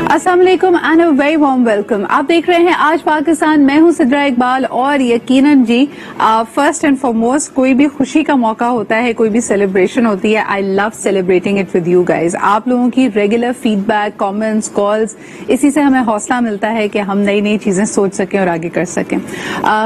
अस्सलाम वालेकुम and a very warm welcome. आप देख रहे हैं आज पाकिस्तान, मैं हूं सिद्रा इकबाल। और यकीनन जी फर्स्ट एंड फॉरमोस्ट कोई भी खुशी का मौका होता है, कोई भी सेलिब्रेशन होती है, I love celebrating it with you guys. आप लोगों की रेगुलर फीडबैक, कमेंट्स, कॉल्स, इसी से हमें हौसला मिलता है कि हम नई नई चीजें सोच सकें और आगे कर सकें।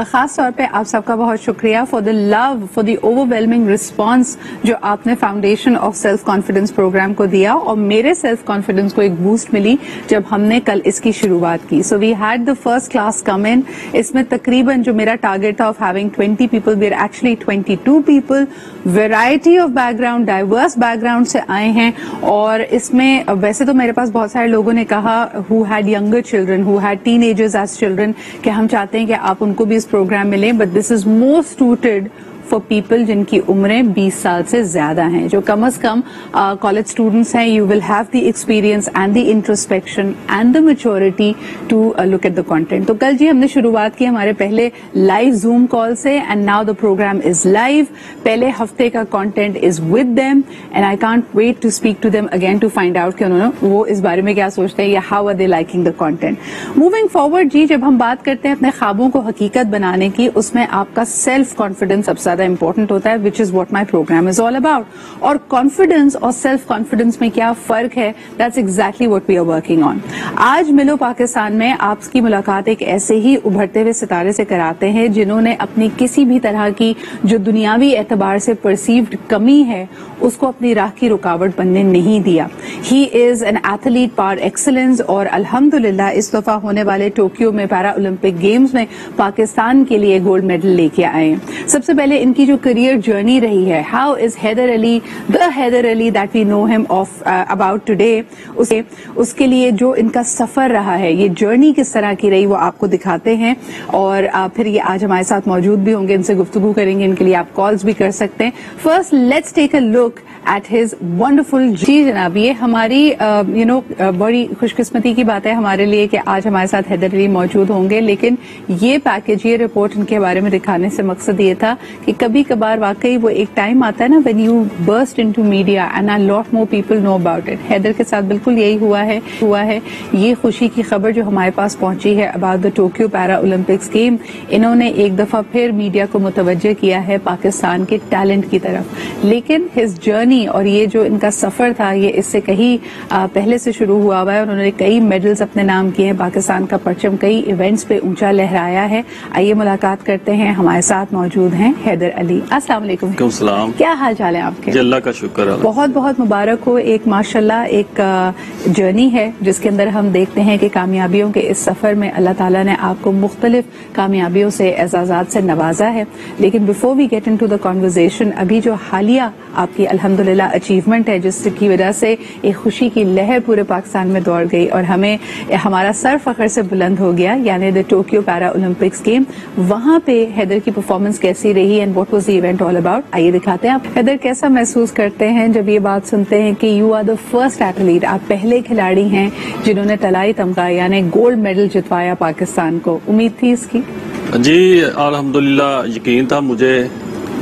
खास तौर पे आप सबका बहुत शुक्रिया for the love, for the overwhelming response जो आपने foundation of self confidence programme को दिया, और मेरे सेल्फ कॉन्फिडेंस को एक बूस्ट मिली जब हमने कल इसकी शुरुआत की। So we had the first class come in. इसमें तकरीबन जो मेरा टारगेट था of having 20 people, we are actually 22 people. Variety of background, diverse background से आए हैं। और इसमें वैसे तो मेरे पास बहुत सारे लोगों ने कहा who had younger children, who had teenagers as children, कि हम चाहते हैं कि आप उनको भी इस प्रोग्राम में लें, but this is more suited for people जिनकी उम्रें 20 साल से ज्यादा हैं, जो कम अज कम कॉलेज स्टूडेंट्स हैं। You will have the experience and the introspection and the maturity to look at the content. तो कल जी हमने शुरुआत की हमारे पहले लाइव जूम कॉल से, and now the programme is live. पहले हफ्ते का content is with them and I can't wait to speak to them again to find out कि उन्होंने वो इस बारे में क्या सोचते हैं या how are they liking the content. Moving forward जी, जब हम बात करते हैं अपने ख्वाबों को हकीकत बनाने की, उसमें आपका सेल्फ कॉन्फिडेंस सबसे ज्यादा इंपॉर्टेंट होता है, which is what my programme is all about. और कॉन्फिडेंस और सेल्फ कॉन्फिडेंस में क्या फर्क है, that's exactly what we are working on. आज मिलो पाकिस्तान में आपकी मुलाकात एक ऐसे ही उभरते हुए सितारे से कराते हैं जिन्होंने अपनी किसी भी तरह की जो दुनियावी एतबार से परसीव्ड कमी है उसको अपनी राह की रुकावट बनने नहीं दिया। He is an athlete par excellence, और अल्हम्दुलिल्लाह इस दफा होने वाले टोक्यो में पैरा ओलंपिक गेम्स में पाकिस्तान के लिए गोल्ड मेडल लेके आए। सबसे पहले इनकी जो करियर जर्नी रही है, how is Haider Ali the Haider Ali that we know him of about today, उसके लिए जो इनका सफर रहा है, ये जर्नी किस तरह की रही, वो आपको दिखाते हैं। और फिर ये आज हमारे साथ मौजूद भी होंगे, इनसे गुफ्तगू करेंगे, इनके लिए आप कॉल्स भी कर सकते हैं। First let's take a look at his wonderful. जी जनाब, ये हमारी बड़ी खुशकिस्मती की बात है हमारे लिए कि आज हमारे साथ हैदर अली मौजूद होंगे। लेकिन ये पैकेज, ये रिपोर्ट इनके बारे में दिखाने से मकसद ये था कि कभी कभार वाकई वो एक टाइम आता है ना when you burst into media and a lot more people know about it. Haider के साथ बिल्कुल यही हुआ है। ये खुशी की खबर जो हमारे पास पहुंची है about the Tokyo para Olympics game, इन्होंने एक दफा फिर मीडिया को मुतवज्जह किया है पाकिस्तान के टैलेंट की तरफ। लेकिन हिज जर्नी और ये जो इनका सफर था, ये इससे कहीं पहले से शुरू हुआ हुआ है। उन्होंने कई मेडल्स अपने नाम किए हैं, पाकिस्तान का परचम कई इवेंट्स पे ऊंचा लहराया है। आइए मुलाकात करते हैं, हमारे साथ मौजूद हैं हैदर अली। अस्सलाम वालेकुम। क्या हाल चाल है आपके? अल्लाह का शुक्र है। बहुत बहुत मुबारक हो। एक माशाल्लाह एक जर्नी है जिसके अंदर हम देखते हैं कि कामयाबियों के इस सफर में अल्लाह ताला ने आपको मुख्तलिफ कामयाबियों से, एजाजात से नवाजा है। लेकिन before we get into the conversation, अभी जो हालिया आपकी अल्हम्दुलिल्लाह अचीवमेंट है जिसकी वजह से एक खुशी की लहर पूरे पाकिस्तान में दौड़ गई और हमें हमारा सर फखर से बुलंद हो गया, यानी the Tokyo para Olympics game, वहां पे हैदर की परफॉर्मेंस कैसी रही and what was the event all about, आइए दिखाते हैं। आप हैदर कैसा महसूस करते हैं जब ये बात सुनते हैं कि you are the first athlete, आप पहले खिलाड़ी हैं जिन्होंने तलाई तमगा यानी गोल्ड मेडल जितवाया पाकिस्तान को? उम्मीद थी इसकी? जी अल्हम्दुलिल्लाह यकीन था मुझे,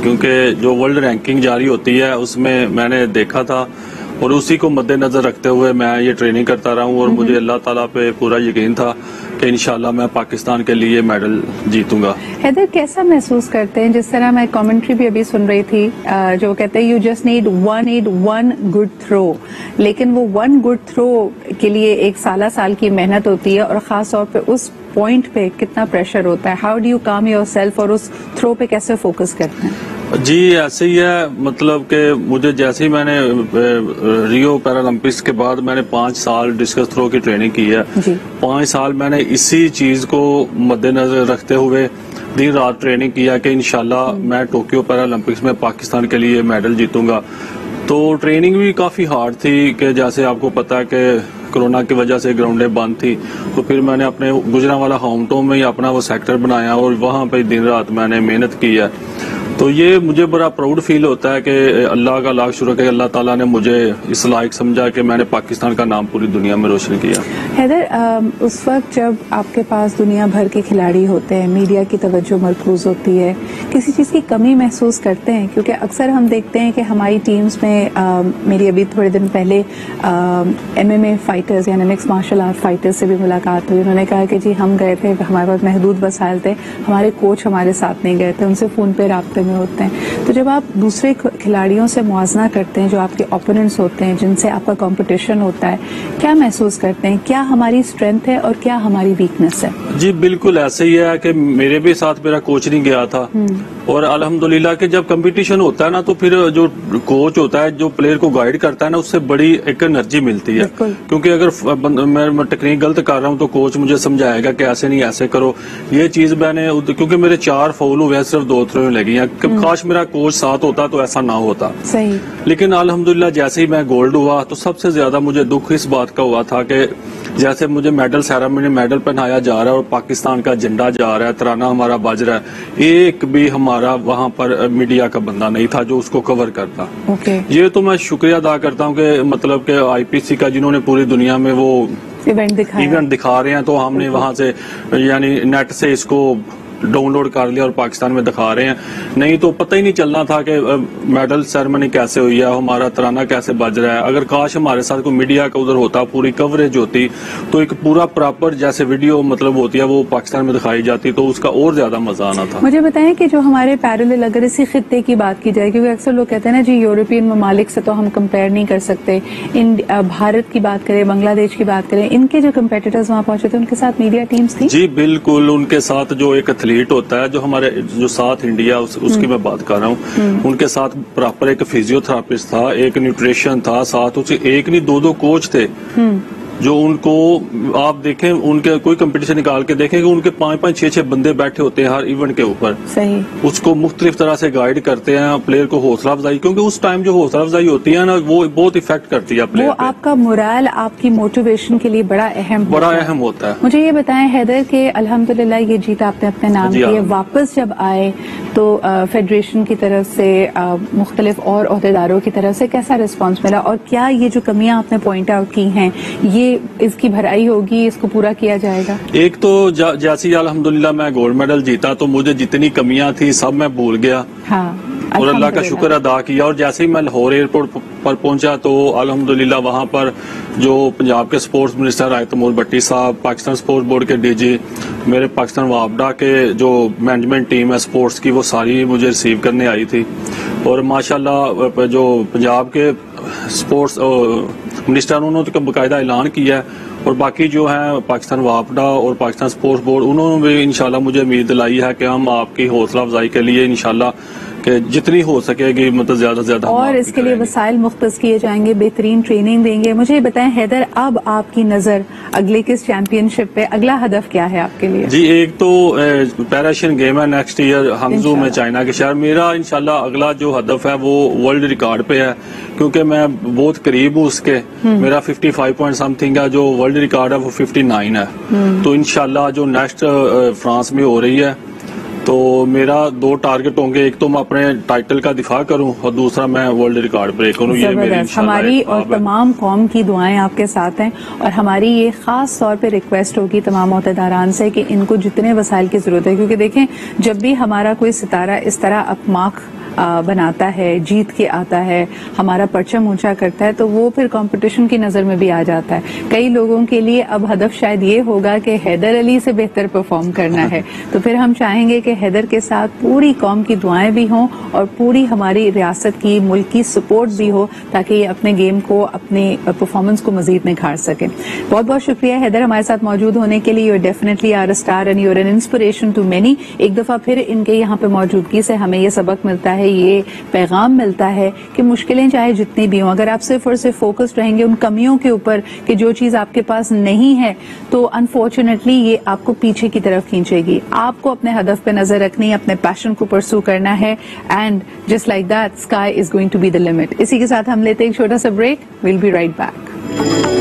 क्योंकि जो वर्ल्ड रैंकिंग जारी होती है उसमें मैंने देखा था और उसी को मद्देनजर रखते हुए मैं ये ट्रेनिंग करता रहा हूँ। और मुझे अल्लाह ताला पे पूरा यकीन था कि इंशाल्लाह मैं पाकिस्तान के लिए मेडल जीतूंगा। हैदर कैसा महसूस करते हैं, जिस तरह मैं कमेंट्री भी अभी सुन रही थी, जो कहते हैं you just need one good throw, लेकिन वो वन गुड थ्रो के लिए एक साल की मेहनत होती है और खास तौर पे उस पॉइंट पे कितना प्रेशर होता है। हाउ डू यू काम योर सेल्फ, और उस थ्रो पे कैसे फोकस करते हैं? जी ऐसे ही है, मतलब कि मुझे जैसे ही मैंने रियो पैरालंपिक्स के बाद मैंने 5 साल डिस्कस थ्रो की ट्रेनिंग की है। 5 साल मैंने इसी चीज को मद्देनजर रखते हुए दिन रात ट्रेनिंग किया कि इंशाल्लाह मैं टोक्यो पैरालंपिक्स में पाकिस्तान के लिए मेडल जीतूंगा। तो ट्रेनिंग भी काफी हार्ड थी कि जैसे आपको पता है कि कोरोना की वजह से ग्राउंडें बंद थी, तो फिर मैंने अपने गुजरांवाला होम टाउन में ही अपना वो सेक्टर बनाया और वहां पे दिन रात मैंने मेहनत की है। तो ये मुझे बड़ा प्राउड फील होता है कि अल्लाह का लाख शुक्र है कि अल्लाह ताला ने मुझे इस लायक समझा कि मैंने पाकिस्तान का नाम पूरी दुनिया में रोशन किया। حیدر، اس وقت جب آپ کے پاس دنیا بھر کے کھلاڑی ہوتے ہیں، میڈیا کی توجہ مرکوز ہوتی ہے، کسی چیز کی کمی محسوس کرتے ہیں؟ کیونکہ اکثر ہم دیکھتے ہیں کہ ہماری ٹیمز میں میری ابھی تھوڑے دن پہلے MMA فائٹرز یعنی مکس مارشل آرٹ فائٹرز سے بھی ملاقات ہوئی. انہوں نے کہا کہ جی ہم گئے تھے، ہمارے پاس محدود وسائل تھے، ہمارے کوچ ہمارے ساتھ نہیں گئے تھے، ان سے فون پہ رابطے میں ہوتے ہیں. تو جب آپ دوسرے کھلاڑیوں سے موازنہ کرتے ہیں جو آپ کے اوپوننٹس ہوتے ہیں، جن سے آپ کا کمپٹیشن ہوتا ہے، کیا محسوس کرتے ہیں؟ کیا ہماری اسٹرینتھ ہے اور کیا ہماری ویکنس ہے؟ جی بالکل ایسے ہی ہے کہ میرے بھی ساتھ میرا کوچ نہیں گیا تھا، اور الحمدللہ کہ جب کمپٹیشن ہوتا ہے نا تو پھر جو کوچ ہوتا ہے جو پلیئر کو گائیڈ کرتا ہے نا، اس سے بڑی ایک انرجی ملتی ہے. کیونکہ اگر میں ٹیکنیک غلط کر رہا ہوں تو کوچ مجھے سمجھائے گا کہ ایسے نہیں ایسے کرو. یہ چیز میں نے، کیونکہ میرے 4 فاول ہوئے ہیں، صرف 2 تھرو لگی ہیں. کاش میرا کوچ ساتھ ہوتا تو ایسا نہ ہوتا. صحیح. لیکن الحمدللہ جیسے ہی میں گولڈ ہوا تو سب سے زیادہ مجھے دکھ اس بات کا ہوا تھا کہ جیسے مجھے میڈل سیرامنی میں میڈل پہنایا جا رہا ہے اور پاکستان کا جھنڈا جا رہا ہے، ترانہ ہمارا بج رہا ہے، ایک بھی ہمارا وہاں پر میڈیا کا بندہ نہیں تھا جو اس کو کور کرتا. یہ تو میں شکریہ ادا کرتا ہوں کہ مطلب کہ IPC کا، جنہوں نے پوری دنیا میں وہ ایونٹ دکھا رہے ہیں، تو ہم نے وہاں سے یعنی نیٹ سے اس کو ڈاؤن لوڈ کر لیا اور پاکستان میں دکھا رہے ہیں. نہیں تو پتہ ہی نہیں چلنا تھا کہ میڈل سیرمنی کیسے ہوئی ہے، ہمارا ترانہ کیسے بج رہا ہے. اگر کاش ہمارے ساتھ کوئی میڈیا کا ادھر ہوتا، پوری کوریج ہوتی، تو ایک پورا پراپر جیسے ویڈیو مطلب ہوتی ہے وہ پاکستان میں دکھائی جاتی تو اس کا اور زیادہ مزہ آنا تھا. مجھے بتائیں کہ جو ہمارے پیرالل، اگر اسی خطے کی بات کی جائے، کیونکہ اکثر لوگ کہتے ہیں نا جی یورپین ممالک سے تو ہم کمپیئر نہیں کر سکتے، بھارت کی بات کریں، بنگلہ دیش کی بات کریں، ان کے جو کمپیٹیٹرز وہاں پہنچے تھے ان کے ساتھ میڈیا ٹیمز تھی؟ جی بالکل، ان کے ساتھ جو ایک ایتھلیٹ ہوتا ہے، جو ہمارے جو ساتھ انڈیا اس کی میں بات کر رہا ہوں، ان کے ساتھ پراپر ایک فزیو تھراپسٹ تھا، ایک نیوٹریشن تھا، ساتھ اسے ایک نہیں 2 کوچ تھے جو ان کو آپ دیکھیں، ان کے کوئی کمپٹیشن نکال کے دیکھیں کہ ان کے 5-5 6-6 بندے بیٹھے ہوتے ہیں ہر ایونٹ کے اوپر. صحیح. اس کو مختلف طرح سے گائیڈ کرتے ہیں، پلیئر کو حوصلہ افزائی، کیونکہ اس ٹائم جو حوصلہ افزائی ہوتی ہے نا وہ بہت افیکٹ کرتی ہے پلیئر پہ. وہ آپ کا مورال، آپ کی موٹیویشن کے لیے بڑا اہم ہوتا ہے. مجھے یہ بتائیں حیدر کہ الحمدللہ یہ جیت آپ نے اپنے نام کی ہے. واپس جب آئے تو فیڈریشن کی طرف سے، مختلف اور عہدیداروں کی طرف سے کیسا رسپانس ملا، اور کیا یہ جو کمیاں آپ نے پوائنٹ آؤٹ کی ہیں یہ اس کی بھرائی ہوگی، اس کو پورا کیا جائے گا؟ ایک تو جیسی الحمدللہ میں گولڈ میڈل جیتا تو مجھے جتنی کمیاں تھی سب میں بھول گیا اور اللہ کا شکر ادا کیا. اور جیسے ہی میں لاہور ایئرپورٹ پر پہنچا تو الحمدللہ وہاں پر جو پنجاب کے سپورٹس منسٹر آئے تمور بٹی صاحب، پاکستان سپورٹس بورڈ کے DG، میرے پاکستان وابڈا کے جو مینجمنٹ ٹیم ہے سپورٹس کی، وہ ساری مجھے ریسیو کرنے آئی تھی. اور ماشاءاللہ جو پنجاب کے سپورٹس منسٹر انہوں نے باقاعدہ اعلان کیا ہے، اور باقی جو ہیں پاکستان وابڈا اور پاکستان سپورٹس بورڈ، انہوں نے بھی انشاءاللہ مجھے امید دلائی ہے کہ ہم آپ کی حوصلہ افزائی کے لیے انشاءاللہ کہ جتنی ہو سکے گی مطلب زیادہ سے زیادہ، اور اس کے لیے وسائل مختص کیے جائیں گے، بہترین ٹریننگ دیں گے. مجھے بتائیں حیدر، اب آپ کی نظر اگلے کس چیمپئن شپ پہ، اگلا ہدف کیا ہے آپ کے لیے؟ جی ایک تو پیرا ایشین گیم ہے نیکسٹ ایئر ہانگزو میں، چائنا کے شہر. میرا انشاءاللہ اگلا جو ہدف ہے وہ ورلڈ ریکارڈ پہ ہے، کیونکہ میں بہت قریب ہوں اس کے. میرا 55 پوائنٹ سم تھنگ ہے، جو ورلڈ ریکارڈ ہے وہ 59 ہے. تو انشاءاللہ جو نیکسٹ فرانس میں ہو رہی ہے تو میرا 2 ٹارگٹ ہوں گے، ایک تو میں اپنے ٹائٹل کا دفاع کروں اور دوسرا میں ورلڈ ریکارڈ بریک کروں. یہ میری ہماری اور تمام قوم کی دعائیں آپ کے ساتھ ہیں، اور ہماری یہ خاص طور پہ ریکویسٹ ہوگی تمام عہدیداران سے کہ ان کو جتنے وسائل کی ضرورت ہے، کیونکہ دیکھیں جب بھی ہمارا کوئی ستارہ اس طرح اپماک بناتا ہے، جیت کے آتا ہے، ہمارا پرچم اونچا کرتا ہے، تو وہ پھر کمپٹیشن کی نظر میں بھی آ جاتا ہے. کئی لوگوں کے لیے اب ہدف شاید یہ ہوگا کہ حیدر علی سے بہتر پرفارم کرنا ہے. تو پھر ہم چاہیں گے کہ حیدر کے ساتھ پوری قوم کی دعائیں بھی ہوں اور پوری ہماری ریاست کی، ملک کی سپورٹ بھی ہو، تاکہ یہ اپنے گیم کو، اپنے پرفارمنس کو مزید نکھار سکیں. بہت بہت شکریہ حیدر ہمارے ساتھ موجود ہونے کے لیے. You are definitely are a star and you are an inspiration to many. ایک دفعہ پھر ان کے یہاں پہ موجودگی سے ہمیں یہ سبق ملتا ہے، یہ پیغام ملتا ہے کہ مشکلیں چاہے جتنی بھی ہوں، اگر آپ صرف اور صرف فوکسڈ رہیں گے ان کمیوں کے اوپر کہ جو چیز آپ کے پاس نہیں ہے، تو انفارچونیٹلی یہ آپ کو پیچھے کی طرف کھینچے گی. آپ کو اپنے ہدف پہ نظر رکھنی ہے، اپنے پیشن کو پرسو کرنا ہے، and just like that sky is going to be the limit. اسی کے ساتھ ہم لیتے ہیں ایک چھوٹا سا break. We'll be right back.